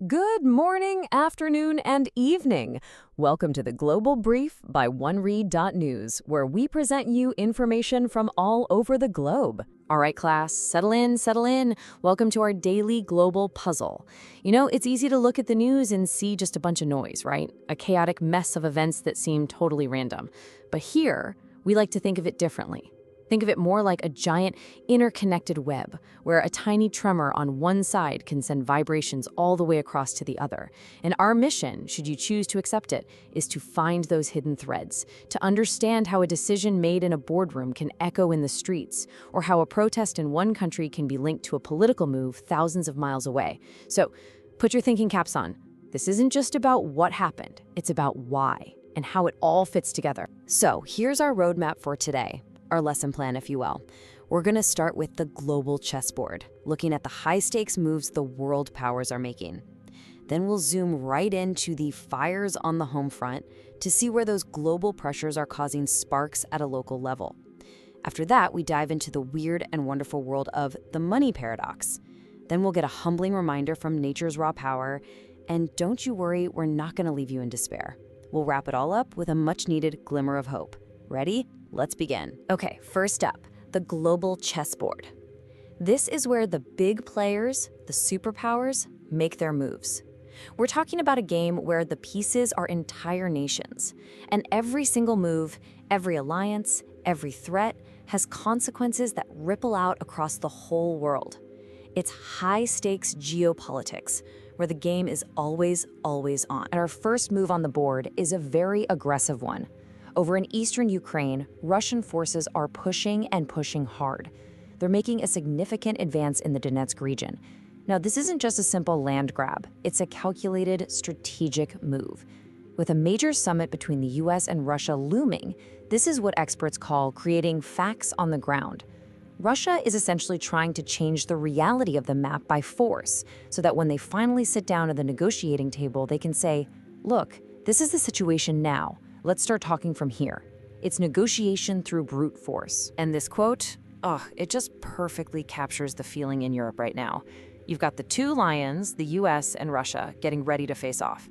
Good morning, afternoon, and evening. Welcome to the Global Brief by OneRead.news, where we present you information from all over the globe. All right, class, settle in, settle in. Welcome to our daily global puzzle. You know, it's easy to look at the news and see just a bunch of noise, right? A chaotic mess of events that seem totally random. But here, we like to think of it differently. Think of it more like a giant interconnected web, where a tiny tremor on one side can send vibrations all the way across to the other. And our mission, should you choose to accept it, is to find those hidden threads, to understand how a decision made in a boardroom can echo in the streets, or how a protest in one country can be linked to a political move thousands of miles away. So, put your thinking caps on. This isn't just about what happened, it's about why, and how it all fits together. So, here's our roadmap for today. Our lesson plan, if you will. We're going to start with the global chessboard, looking at the high-stakes moves the world powers are making. Then we'll zoom right into the fires on the home front to see where those global pressures are causing sparks at a local level. After that, we dive into the weird and wonderful world of the money paradox. Then we'll get a humbling reminder from nature's raw power, and don't you worry, we're not going to leave you in despair. We'll wrap it all up with a much-needed glimmer of hope. Ready? Let's begin. Okay, first up, the global chessboard. This is where the big players, the superpowers, make their moves. We're talking about a game where the pieces are entire nations, and every single move, every alliance, every threat has consequences that ripple out across the whole world. It's high-stakes geopolitics, where the game is always on. And our first move on the board is a very aggressive one. Over in eastern Ukraine, Russian forces are pushing and pushing hard. They're making a significant advance in the Donetsk region. Now, this isn't just a simple land grab. It's a calculated, strategic move. With a major summit between the US and Russia looming, this is what experts call creating facts on the ground. Russia is essentially trying to change the reality of the map by force, so that when they finally sit down at the negotiating table, they can say, look, this is the situation now. Let's start talking from here. It's negotiation through brute force. And this quote, it just perfectly captures the feeling in Europe right now. You've got the two lions, the US and Russia, getting ready to face off.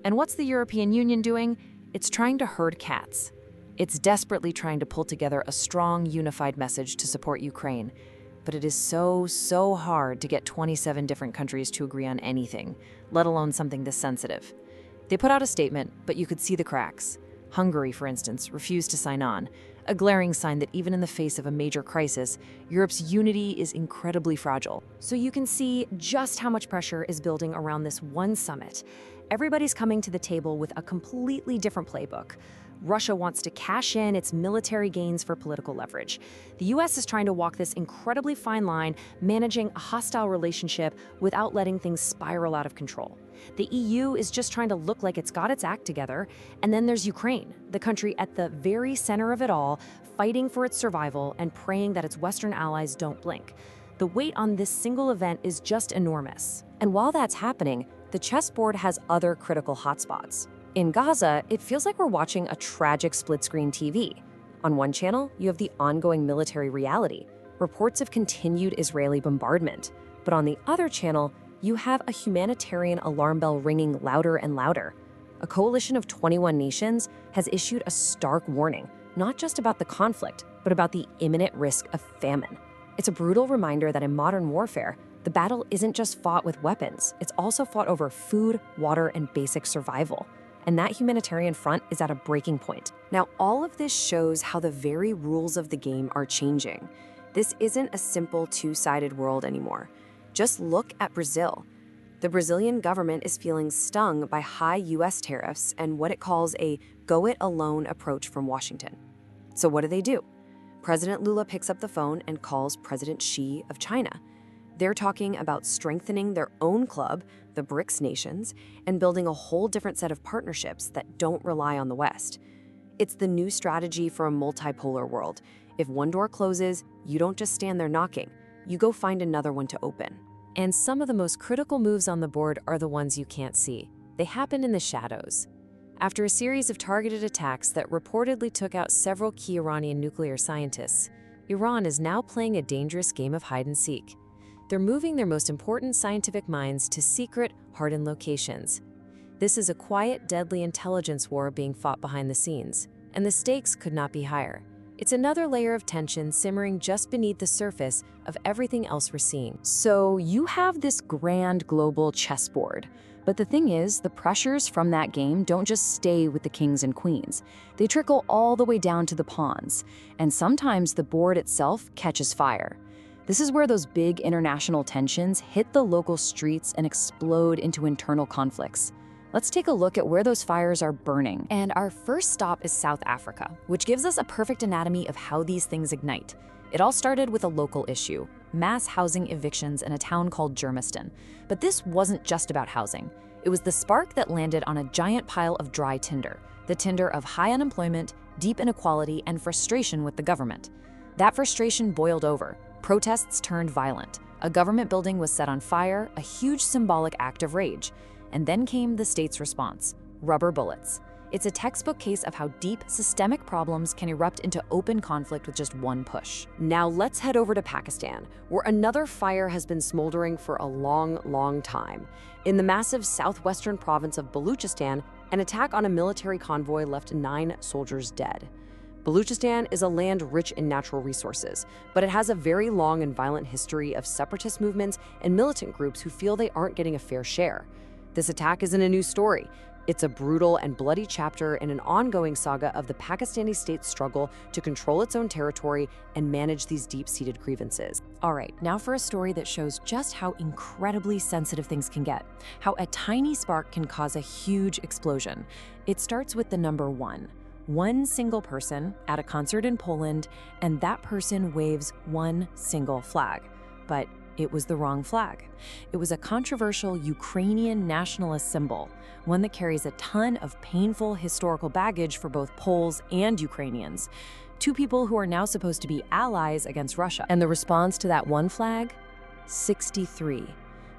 And what's the European Union doing? It's trying to herd cats. It's desperately trying to pull together a strong, unified message to support Ukraine. But it is so hard to get 27 different countries to agree on anything, let alone something this sensitive. They put out a statement, but you could see the cracks. Hungary, for instance, refused to sign on, a glaring sign that even in the face of a major crisis, Europe's unity is incredibly fragile. So you can see just how much pressure is building around this one summit. Everybody's coming to the table with a completely different playbook. Russia wants to cash in its military gains for political leverage. The US is trying to walk this incredibly fine line, managing a hostile relationship without letting things spiral out of control. The EU is just trying to look like it's got its act together. And then there's Ukraine, the country at the very center of it all, fighting for its survival and praying that its Western allies don't blink. The weight on this single event is just enormous. And while that's happening, the chessboard has other critical hotspots. In Gaza, it feels like we're watching a tragic split-screen TV. On one channel, you have the ongoing military reality, reports of continued Israeli bombardment. But on the other channel, you have a humanitarian alarm bell ringing louder and louder. A coalition of 21 nations has issued a stark warning, not just about the conflict, but about the imminent risk of famine. It's a brutal reminder that in modern warfare, the battle isn't just fought with weapons, it's also fought over food, water, and basic survival. And that humanitarian front is at a breaking point. Now, all of this shows how the very rules of the game are changing. This isn't a simple two-sided world anymore. Just look at Brazil. The Brazilian government is feeling stung by high US tariffs and what it calls a go-it-alone approach from Washington. So what do? President Lula picks up the phone and calls President Xi of China. They're talking about strengthening their own club, the BRICS nations, and building a whole different set of partnerships that don't rely on the West. It's the new strategy for a multipolar world. If one door closes, you don't just stand there knocking. You go find another one to open. And some of the most critical moves on the board are the ones you can't see. They happen in the shadows. After a series of targeted attacks that reportedly took out several key Iranian nuclear scientists, Iran is now playing a dangerous game of hide and seek. They're moving their most important scientific minds to secret, hardened locations. This is a quiet, deadly intelligence war being fought behind the scenes, and the stakes could not be higher. It's another layer of tension simmering just beneath the surface of everything else we're seeing. So you have this grand global chessboard. But the thing is, the pressures from that game don't just stay with the kings and queens. They trickle all the way down to the pawns, and sometimes the board itself catches fire. This is where those big international tensions hit the local streets and explode into internal conflicts. Let's take a look at where those fires are burning. And our first stop is South Africa, which gives us a perfect anatomy of how these things ignite. It all started with a local issue, mass housing evictions in a town called Germiston. But this wasn't just about housing. It was the spark that landed on a giant pile of dry tinder, the tinder of high unemployment, deep inequality, and frustration with the government. That frustration boiled over. Protests turned violent. A government building was set on fire, a huge symbolic act of rage. And then came the state's response, rubber bullets. It's a textbook case of how deep, systemic problems can erupt into open conflict with just one push. Now let's head over to Pakistan, where another fire has been smoldering for a long, long time. In the massive southwestern province of Baluchistan, an attack on a military convoy left 9 soldiers dead. Baluchistan is a land rich in natural resources, but it has a very long and violent history of separatist movements and militant groups who feel they aren't getting a fair share. This attack isn't a new story. It's a brutal and bloody chapter in an ongoing saga of the Pakistani state's struggle to control its own territory and manage these deep-seated grievances. All right, now for a story that shows just how incredibly sensitive things can get, how a tiny spark can cause a huge explosion. It starts with the number 1. One single person at a concert in Poland, and that person waves one single flag. But it was the wrong flag. It was a controversial Ukrainian nationalist symbol, one that carries a ton of painful historical baggage for both Poles and Ukrainians. 2 people who are now supposed to be allies against Russia. And the response to that one flag? 63.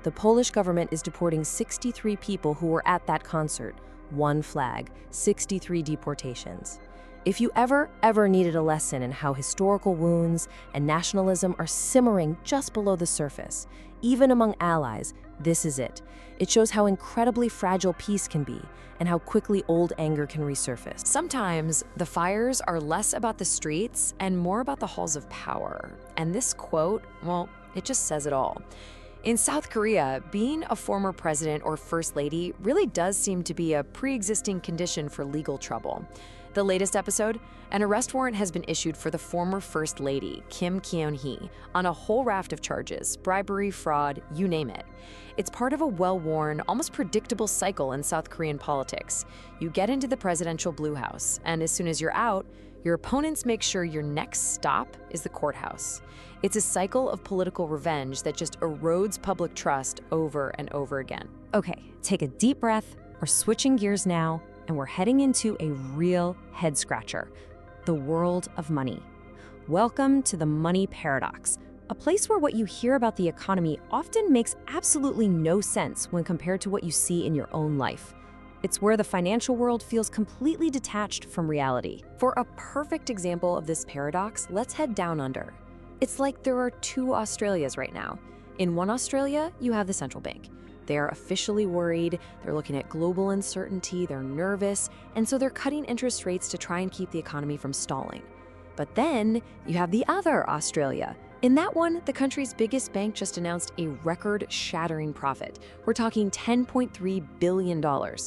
The Polish government is deporting 63 people who were at that concert. One flag, 63 deportations. If you ever needed a lesson in how historical wounds and nationalism are simmering just below the surface, even among allies, this is it. It shows how incredibly fragile peace can be and how quickly old anger can resurface. Sometimes the fires are less about the streets and more about the halls of power. And this quote, well, it just says it all. In South Korea, being a former president or first lady really does seem to be a pre-existing condition for legal trouble. The latest episode, an arrest warrant has been issued for the former First Lady, Kim Keon-hee, on a whole raft of charges, bribery, fraud, you name it. It's part of a well-worn, almost predictable cycle in South Korean politics. You get into the presidential Blue House, and as soon as you're out, your opponents make sure your next stop is the courthouse. It's a cycle of political revenge that just erodes public trust over and over again. Okay, take a deep breath. We're switching gears now, and we're heading into a real head-scratcher, the world of money. Welcome to the money paradox, a place where what you hear about the economy often makes absolutely no sense when compared to what you see in your own life. It's where the financial world feels completely detached from reality. For a perfect example of this paradox, let's head down under. It's like there are 2 Australias right now. In one Australia, you have the central bank. They're officially worried, they're looking at global uncertainty, they're nervous, and so they're cutting interest rates to try and keep the economy from stalling. But then you have the other Australia. In that one, the country's biggest bank just announced a record-shattering profit. We're talking $10.3 billion.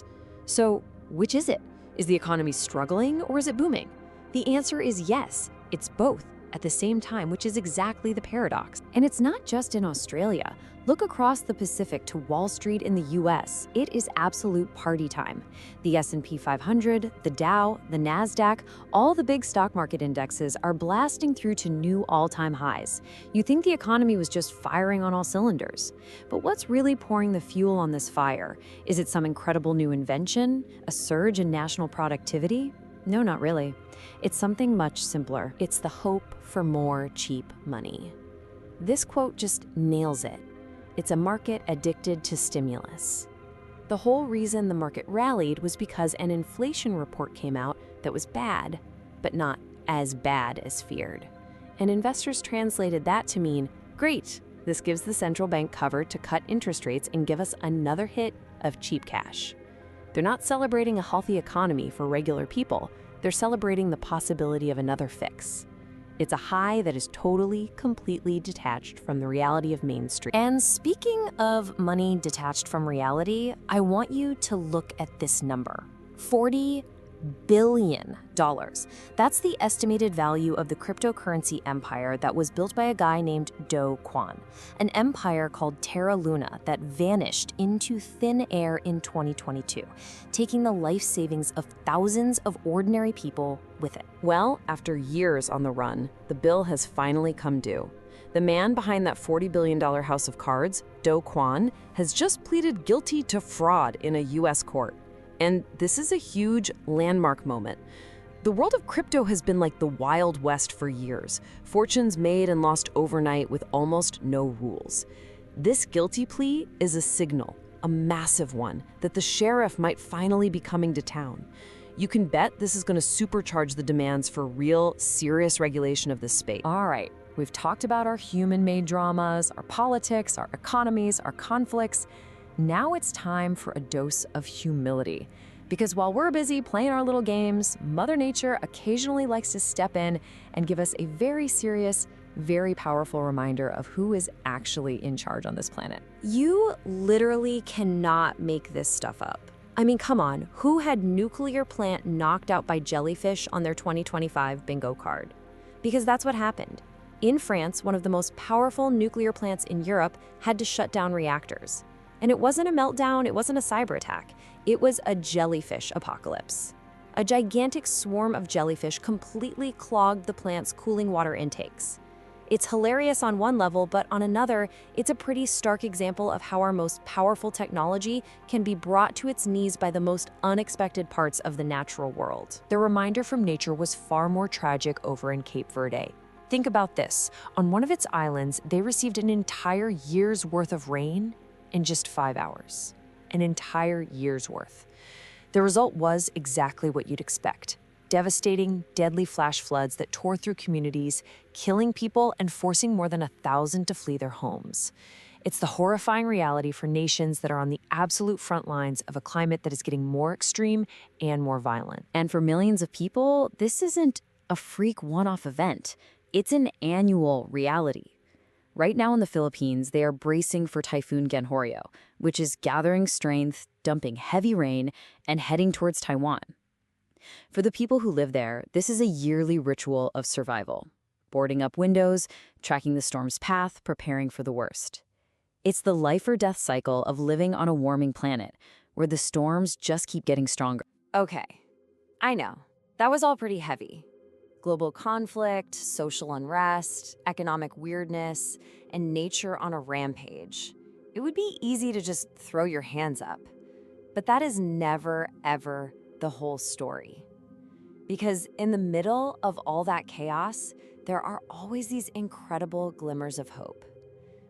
So which is it? Is the economy struggling or is it booming? The answer is yes, it's both at the same time, which is exactly the paradox. And it's not just in Australia. Look across the Pacific to Wall Street in the US. It is absolute party time. The S&P 500, the Dow, the NASDAQ, all the big stock market indexes are blasting through to new all-time highs. You think the economy was just firing on all cylinders. But what's really pouring the fuel on this fire? Is it some incredible new invention? A surge in national productivity? No, not really. It's something much simpler. It's the hope for more cheap money. This quote just nails it. It's a market addicted to stimulus. The whole reason the market rallied was because an inflation report came out that was bad, but not as bad as feared. And investors translated that to mean, great, This gives the central bank cover to cut interest rates and give us another hit of cheap cash. They're not celebrating a healthy economy for regular people. They're celebrating the possibility of another fix. It's a high that is totally, completely detached from the reality of Main Street. And speaking of money detached from reality, I want you to look at this number: $40 billion. That's the estimated value of the cryptocurrency empire that was built by a guy named Do Kwon, an empire called Terra Luna that vanished into thin air in 2022, taking the life savings of thousands of ordinary people with it. Well, after years on the run, the bill has finally come due. The man behind that $40 billion house of cards, Do Kwon, has just pleaded guilty to fraud in a US court. And this is a huge landmark moment. The world of crypto has been like the Wild West for years. Fortunes made and lost overnight with almost no rules. This guilty plea is a signal, a massive one, that the sheriff might finally be coming to town. You can bet this is going to supercharge the demands for real, serious regulation of this space. All right, we've talked about our human-made dramas, our politics, our economies, our conflicts. Now it's time for a dose of humility. Because while we're busy playing our little games, Mother Nature occasionally likes to step in and give us a very serious, very powerful reminder of who is actually in charge on this planet. You literally cannot make this stuff up. I mean, come on, who had nuclear plant knocked out by jellyfish on their 2025 bingo card? Because that's what happened. In France, one of the most powerful nuclear plants in Europe had to shut down reactors. And it wasn't a meltdown, it wasn't a cyber attack. It was a jellyfish apocalypse. A gigantic swarm of jellyfish completely clogged the plant's cooling water intakes. It's hilarious on one level, but on another, it's a pretty stark example of how our most powerful technology can be brought to its knees by the most unexpected parts of the natural world. The reminder from nature was far more tragic over in Cape Verde. Think about this. On one of its islands, they received an entire year's worth of rain in just 5 hours. An entire year's worth. The result was exactly what you'd expect. Devastating, deadly flash floods that tore through communities, killing people and forcing more than 1,000 to flee their homes. It's the horrifying reality for nations that are on the absolute front lines of a climate that is getting more extreme and more violent. And for millions of people, this isn't a freak one-off event. It's an annual reality. Right now in the Philippines, they are bracing for Typhoon Genhorio, which is gathering strength, dumping heavy rain, and heading towards Taiwan. For the people who live there, this is a yearly ritual of survival. Boarding up windows, tracking the storm's path, preparing for the worst. It's the life or death cycle of living on a warming planet, where the storms just keep getting stronger. Okay, I know, that was all pretty heavy. Global conflict, social unrest, economic weirdness, and nature on a rampage. It would be easy to just throw your hands up. But that is never, ever the whole story. Because in the middle of all that chaos, there are always these incredible glimmers of hope.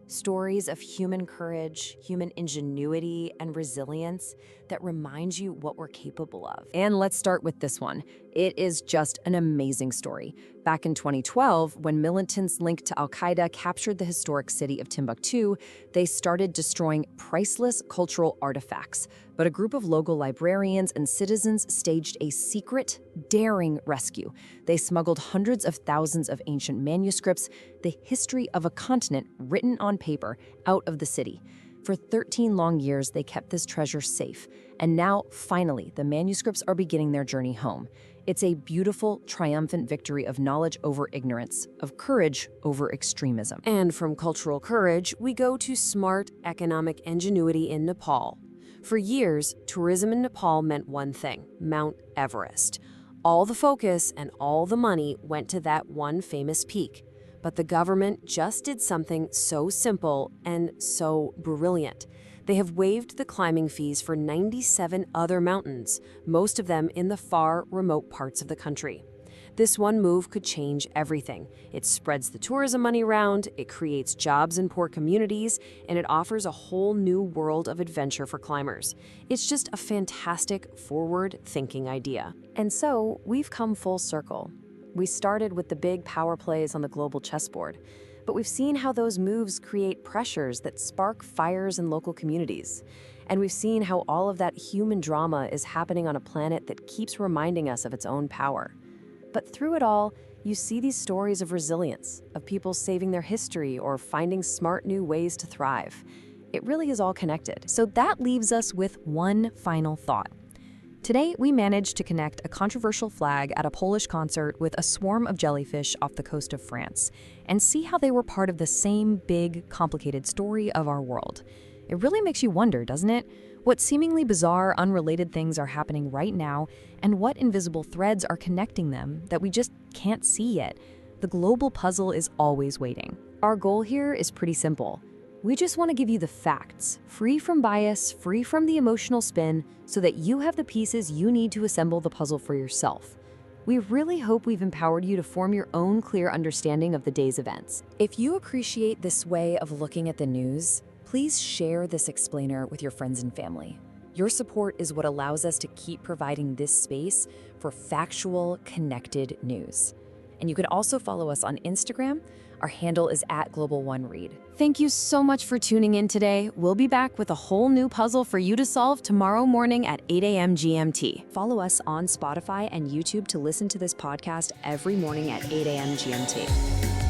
Stories of human courage, human ingenuity, and resilience that remind you what we're capable of. And let's start with this one. It is just an amazing story. Back in 2012, when militants linked to al-Qaeda captured the historic city of Timbuktu, they started destroying priceless cultural artifacts. But a group of local librarians and citizens staged a secret, daring rescue. They smuggled hundreds of thousands of ancient manuscripts, the history of a continent written on paper, out of the city. For 13 long years, they kept this treasure safe. And now, finally, the manuscripts are beginning their journey home. It's a beautiful, triumphant victory of knowledge over ignorance, of courage over extremism. And from cultural courage, we go to smart economic ingenuity in Nepal. For years, tourism in Nepal meant one thing: Mount Everest. All the focus and all the money went to that one famous peak. But the government just did something so simple and so brilliant. They have waived the climbing fees for 97 other mountains, most of them in the far, remote parts of the country. This one move could change everything. It spreads the tourism money around, it creates jobs in poor communities, and it offers a whole new world of adventure for climbers. It's just a fantastic, forward-thinking idea. And so, we've come full circle. We started with the big power plays on the global chessboard. But we've seen how those moves create pressures that spark fires in local communities. And we've seen how all of that human drama is happening on a planet that keeps reminding us of its own power. But through it all, you see these stories of resilience, of people saving their history or finding smart new ways to thrive. It really is all connected. So that leaves us with one final thought. Today, we managed to connect a controversial flag at a Polish concert with a swarm of jellyfish off the coast of France, and see how they were part of the same big, complicated story of our world. It really makes you wonder, doesn't it? What seemingly bizarre, unrelated things are happening right now, and what invisible threads are connecting them that we just can't see yet. The global puzzle is always waiting. Our goal here is pretty simple. We just want to give you the facts, free from bias, free from the emotional spin, so that you have the pieces you need to assemble the puzzle for yourself. We really hope we've empowered you to form your own clear understanding of the day's events. If you appreciate this way of looking at the news, please share this explainer with your friends and family. Your support is what allows us to keep providing this space for factual, connected news. And you can also follow us on Instagram. Our handle is @Global1Read. Thank you so much for tuning in today. We'll be back with a whole new puzzle for you to solve tomorrow morning at 8 a.m. GMT. Follow us on Spotify and YouTube to listen to this podcast every morning at 8 a.m. GMT.